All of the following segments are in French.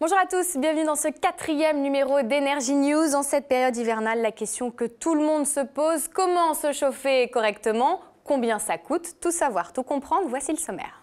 Bonjour à tous, bienvenue dans ce 4e numéro d'Energy News. En cette période hivernale, la question que tout le monde se pose, comment se chauffer correctement? Combien ça coûte? Tout savoir, tout comprendre, voici le sommaire.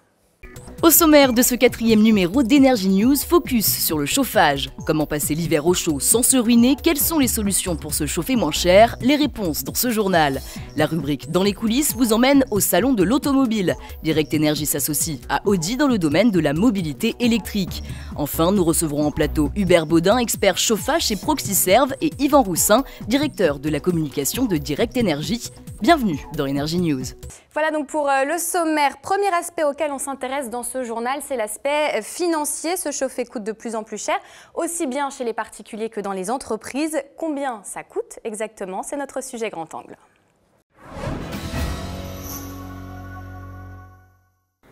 Au sommaire de ce 4e numéro d'Energy News, focus sur le chauffage. Comment passer l'hiver au chaud sans se ruiner? Quelles sont les solutions pour se chauffer moins cher? Les réponses dans ce journal. La rubrique Dans les coulisses vous emmène au salon de l'automobile. Direct Énergie s'associe à Audi dans le domaine de la mobilité électrique. Enfin, nous recevrons en plateau Hubert Baudin, expert chauffage chez Proxiserve, et Yvan Roussin, directeur de la communication de Direct Énergie. Bienvenue dans Energy News. Voilà donc pour le sommaire. Premier aspect auquel on s'intéresse dans ce journal, c'est l'aspect financier. Se chauffer coûte de plus en plus cher, aussi bien chez les particuliers que dans les entreprises. Combien ça coûte exactement? C'est notre sujet grand angle.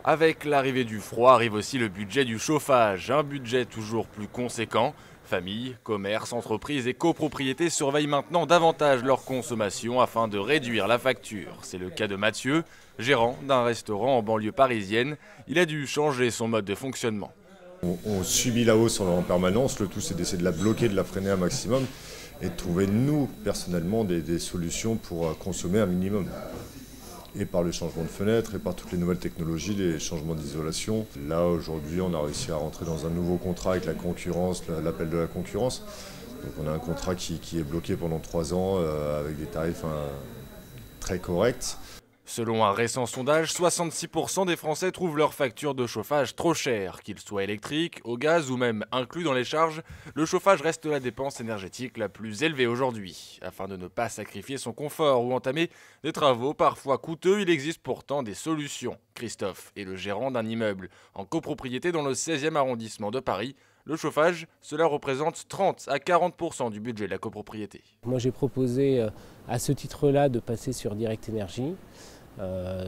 Avec l'arrivée du froid arrive aussi le budget du chauffage, un budget toujours plus conséquent. Familles, commerces, entreprises et copropriétés surveillent maintenant davantage leur consommation afin de réduire la facture. C'est le cas de Mathieu, gérant d'un restaurant en banlieue parisienne. Il a dû changer son mode de fonctionnement. On subit la hausse en permanence, le tout c'est d'essayer de la bloquer, de la freiner un maximum et de trouver nous, personnellement, des solutions pour consommer un minimum. Et par le changement de fenêtres et par toutes les nouvelles technologies, les changements d'isolation. Là, aujourd'hui, on a réussi à rentrer dans un nouveau contrat avec la concurrence, l'appel de la concurrence. Donc on a un contrat qui est bloqué pendant 3 ans avec des tarifs très corrects. Selon un récent sondage, 66% des Français trouvent leur facture de chauffage trop chère. Qu'ils soient électriques, au gaz ou même inclus dans les charges, le chauffage reste la dépense énergétique la plus élevée aujourd'hui. Afin de ne pas sacrifier son confort ou entamer des travaux parfois coûteux, il existe pourtant des solutions. Christophe est le gérant d'un immeuble en copropriété dans le 16e arrondissement de Paris. Le chauffage, cela représente 30 à 40% du budget de la copropriété. Moi j'ai proposé à ce titre-là de passer sur Direct Énergie.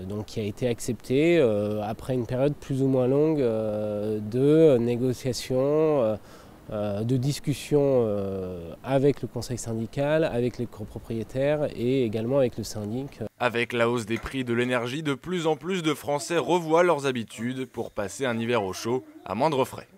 Donc qui a été accepté après une période plus ou moins longue de négociations, de discussions avec le conseil syndical, avec les copropriétaires et également avec le syndic. Avec la hausse des prix de l'énergie, de plus en plus de Français revoient leurs habitudes pour passer un hiver au chaud à moindre frais.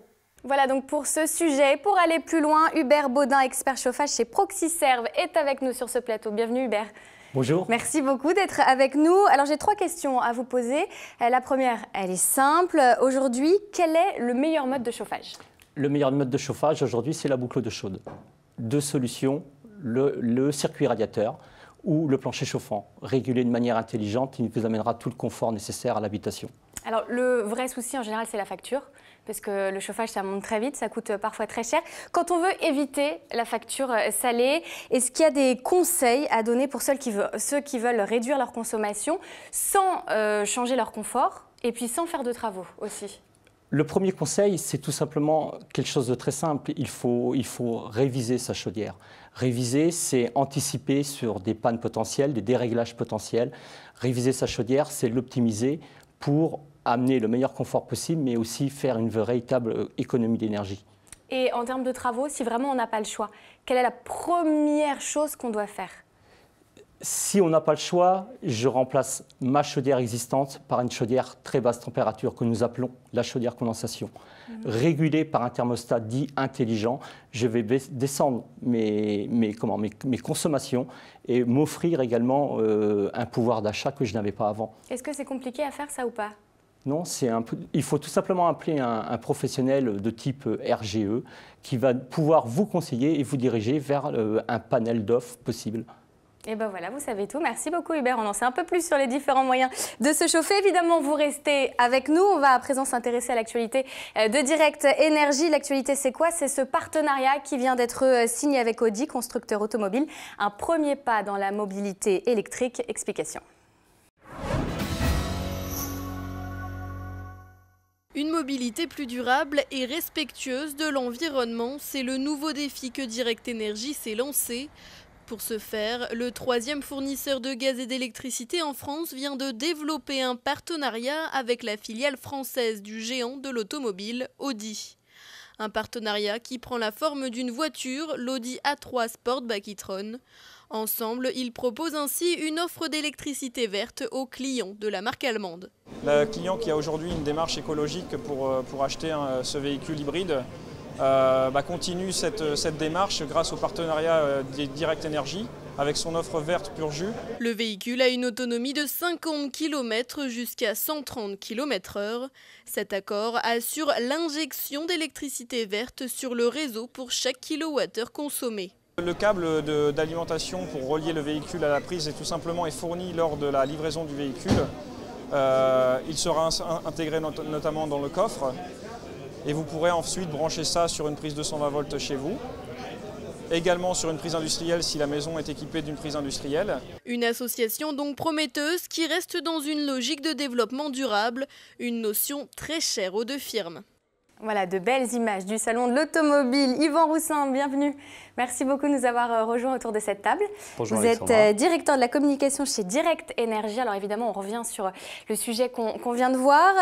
Voilà donc pour ce sujet. Pour aller plus loin, Hubert Baudin, expert chauffage chez Proxiserve, est avec nous sur ce plateau. Bienvenue Hubert. Bonjour. Merci beaucoup d'être avec nous. Alors j'ai 3 questions à vous poser. La première, elle est simple. Aujourd'hui, quel est le meilleur mode de chauffage? Le meilleur mode de chauffage aujourd'hui, c'est la boucle d'eau chaude. 2 solutions, le circuit radiateur ou le plancher chauffant, régulé de manière intelligente, qui vous amènera tout le confort nécessaire à l'habitation. Alors le vrai souci en général, c'est la facture, parce que le chauffage, ça monte très vite, ça coûte parfois très cher. Quand on veut éviter la facture salée, est-ce qu'il y a des conseils à donner pour ceux qui veulent réduire leur consommation sans changer leur confort et puis sans faire de travaux aussi? Le premier conseil, c'est tout simplement quelque chose de très simple. Il faut réviser sa chaudière. Réviser, c'est anticiper sur des pannes potentielles, des déréglages potentiels. Réviser sa chaudière, c'est l'optimiser pour amener le meilleur confort possible, mais aussi faire une véritable économie d'énergie. Et en termes de travaux, si vraiment on n'a pas le choix, quelle est la première chose qu'on doit faire? Si on n'a pas le choix, je remplace ma chaudière existante par une chaudière très basse température que nous appelons la chaudière condensation. Régulée par un thermostat dit intelligent, je vais descendre mes consommations et m'offrir également un pouvoir d'achat que je n'avais pas avant. Est-ce que c'est compliqué à faire ça ou pas? Non, il faut tout simplement appeler un professionnel de type RGE qui va pouvoir vous conseiller et vous diriger vers un panel d'offres possibles. Et ben voilà, vous savez tout. Merci beaucoup Hubert. On en sait un peu plus sur les différents moyens de se chauffer. Évidemment, vous restez avec nous. On va à présent s'intéresser à l'actualité de Direct Énergie. L'actualité, c'est quoi? C'est ce partenariat qui vient d'être signé avec Audi, constructeur automobile. Un premier pas dans la mobilité électrique. Explication. Une mobilité plus durable et respectueuse de l'environnement, c'est le nouveau défi que Direct Énergie s'est lancé. Pour ce faire, le 3e fournisseur de gaz et d'électricité en France vient de développer un partenariat avec la filiale française du géant de l'automobile, Audi. Un partenariat qui prend la forme d'une voiture, l'Audi A3 Sportback e-tron. Ensemble, ils proposent ainsi une offre d'électricité verte aux clients de la marque allemande. Le client qui a aujourd'hui une démarche écologique pour acheter ce véhicule hybride continue cette démarche grâce au partenariat Direct Énergie avec son offre verte pur jus. Le véhicule a une autonomie de 50 km jusqu'à 130 km/h. Cet accord assure l'injection d'électricité verte sur le réseau pour chaque kilowattheure consommé. Le câble d'alimentation pour relier le véhicule à la prise est tout simplement fourni lors de la livraison du véhicule. Il sera intégré notamment dans le coffre et vous pourrez ensuite brancher ça sur une prise 220 volts chez vous. Également sur une prise industrielle si la maison est équipée d'une prise industrielle. Une association donc prometteuse qui reste dans une logique de développement durable, une notion très chère aux deux firmes. Voilà, de belles images du salon de l'automobile. Yvan Roussin, bienvenue. Merci beaucoup de nous avoir rejoints autour de cette table. Bonjour Vous Alexandra. êtes directeur de la communication chez Direct Énergie. Alors évidemment, on revient sur le sujet qu'on vient de voir.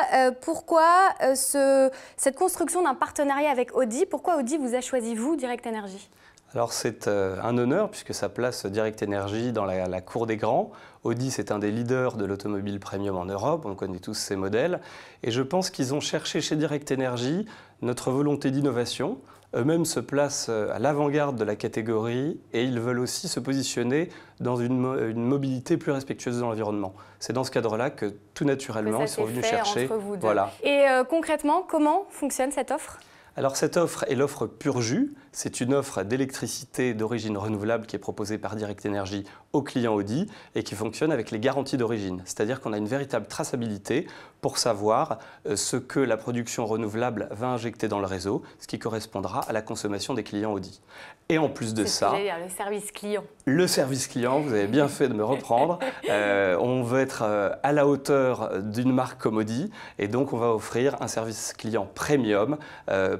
Pourquoi cette construction d'un partenariat avec Audi? Pourquoi Audi vous a choisi, vous, Direct Énergie? Alors c'est un honneur puisque ça place Direct Énergie dans la cour des grands. Audi, c'est un des leaders de l'automobile premium en Europe, on connaît tous ces modèles. Et je pense qu'ils ont cherché chez Direct Énergie notre volonté d'innovation. Eux-mêmes se placent à l'avant-garde de la catégorie et ils veulent aussi se positionner dans une mobilité plus respectueuse de l'environnement. C'est dans ce cadre-là que tout naturellement, ils sont venus chercher. Entre vous deux. Voilà. Et concrètement, comment fonctionne cette offre? Alors cette offre est l'offre pur jus. C'est une offre d'électricité d'origine renouvelable qui est proposée par Direct Énergie aux clients Audi et qui fonctionne avec les garanties d'origine. C'est-à-dire qu'on a une véritable traçabilité pour savoir ce que la production renouvelable va injecter dans le réseau, ce qui correspondra à la consommation des clients Audi. Et en plus de ça, le service client. Le service client, vous avez bien fait de me reprendre. On veut être à la hauteur d'une marque comme Audi et donc on va offrir un service client premium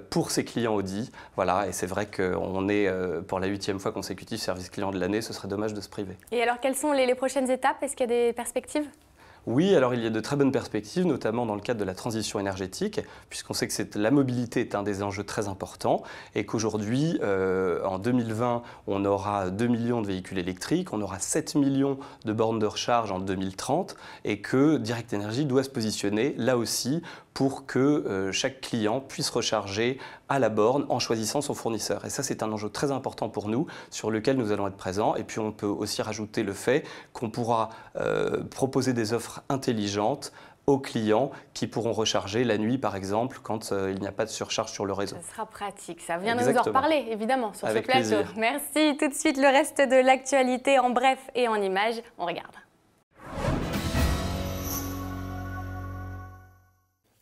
pour ses clients Audi. Voilà, et c'est vrai qu'on est pour la 8e fois consécutive service client de l'année, ce serait dommage de se priver. Et alors, quelles sont les prochaines étapes? Est-ce qu'il y a des perspectives? Oui, alors il y a de très bonnes perspectives, notamment dans le cadre de la transition énergétique, puisqu'on sait que la mobilité est un des enjeux très importants et qu'aujourd'hui, en 2020, on aura 2 millions de véhicules électriques, on aura 7 millions de bornes de recharge en 2030 et que Direct Énergie doit se positionner là aussi pour que chaque client puisse recharger à la borne en choisissant son fournisseur. Et ça, c'est un enjeu très important pour nous, sur lequel nous allons être présents. Et puis, on peut aussi rajouter le fait qu'on pourra proposer des offres intelligentes aux clients qui pourront recharger la nuit, par exemple, quand il n'y a pas de surcharge sur le réseau. Ça sera pratique. Ça vient de nous en reparler, évidemment, sur ce plateau. Plaisir. Merci. Tout de suite, le reste de l'actualité en bref et en images. On regarde.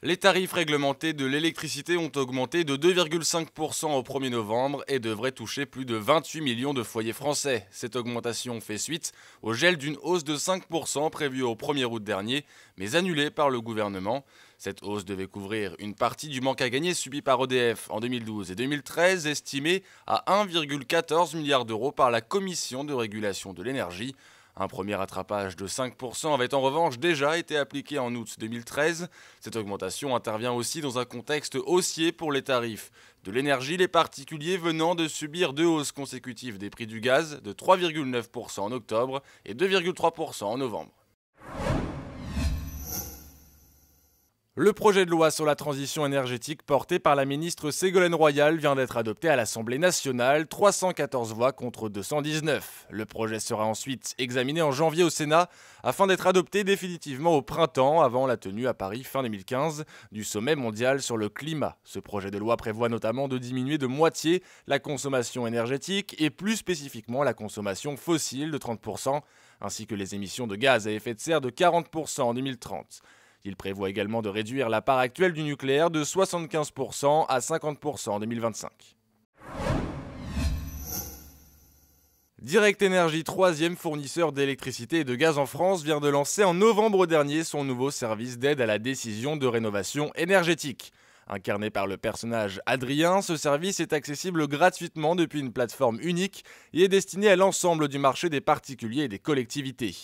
Les tarifs réglementés de l'électricité ont augmenté de 2,5% au 1er novembre et devraient toucher plus de 28 millions de foyers français. Cette augmentation fait suite au gel d'une hausse de 5% prévue au 1er août dernier, mais annulée par le gouvernement. Cette hausse devait couvrir une partie du manque à gagner subi par EDF en 2012 et 2013, estimé à 1,14 milliard d'euros par la Commission de régulation de l'énergie. Un premier rattrapage de 5% avait en revanche déjà été appliqué en août 2013. Cette augmentation intervient aussi dans un contexte haussier pour les tarifs de l'énergie, les particuliers venant de subir 2 hausses consécutives des prix du gaz de 3,9% en octobre et 2,3% en novembre. Le projet de loi sur la transition énergétique porté par la ministre Ségolène Royal vient d'être adopté à l'Assemblée nationale, 314 voix contre 219. Le projet sera ensuite examiné en janvier au Sénat afin d'être adopté définitivement au printemps avant la tenue à Paris fin 2015 du sommet mondial sur le climat. Ce projet de loi prévoit notamment de diminuer de moitié la consommation énergétique et plus spécifiquement la consommation fossile de 30%, ainsi que les émissions de gaz à effet de serre de 40% en 2030. Il prévoit également de réduire la part actuelle du nucléaire de 75% à 50% en 2025. Direct Énergie, 3e fournisseur d'électricité et de gaz en France, vient de lancer en novembre dernier son nouveau service d'aide à la décision de rénovation énergétique. Incarné par le personnage Adrien, ce service est accessible gratuitement depuis une plateforme unique et est destiné à l'ensemble du marché des particuliers et des collectivités.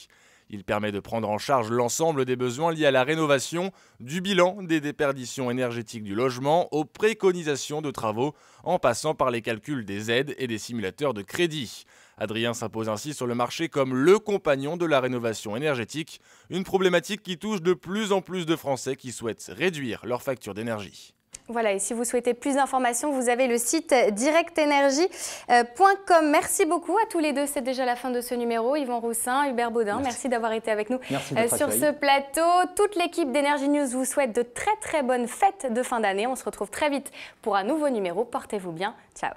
Il permet de prendre en charge l'ensemble des besoins liés à la rénovation, du bilan des déperditions énergétiques du logement aux préconisations de travaux, en passant par les calculs des aides et des simulateurs de crédit. Adrien s'impose ainsi sur le marché comme le compagnon de la rénovation énergétique, une problématique qui touche de plus en plus de Français qui souhaitent réduire leur facture d'énergie. Voilà, et si vous souhaitez plus d'informations, vous avez le site directenergie.com. Merci beaucoup à tous les deux. C'est déjà la fin de ce numéro. Yvan Roussin, Hubert Baudin, merci d'avoir été avec nous sur ce plateau. Toute l'équipe d'Energy News vous souhaite de très bonnes fêtes de fin d'année. On se retrouve très vite pour un nouveau numéro. Portez-vous bien. Ciao.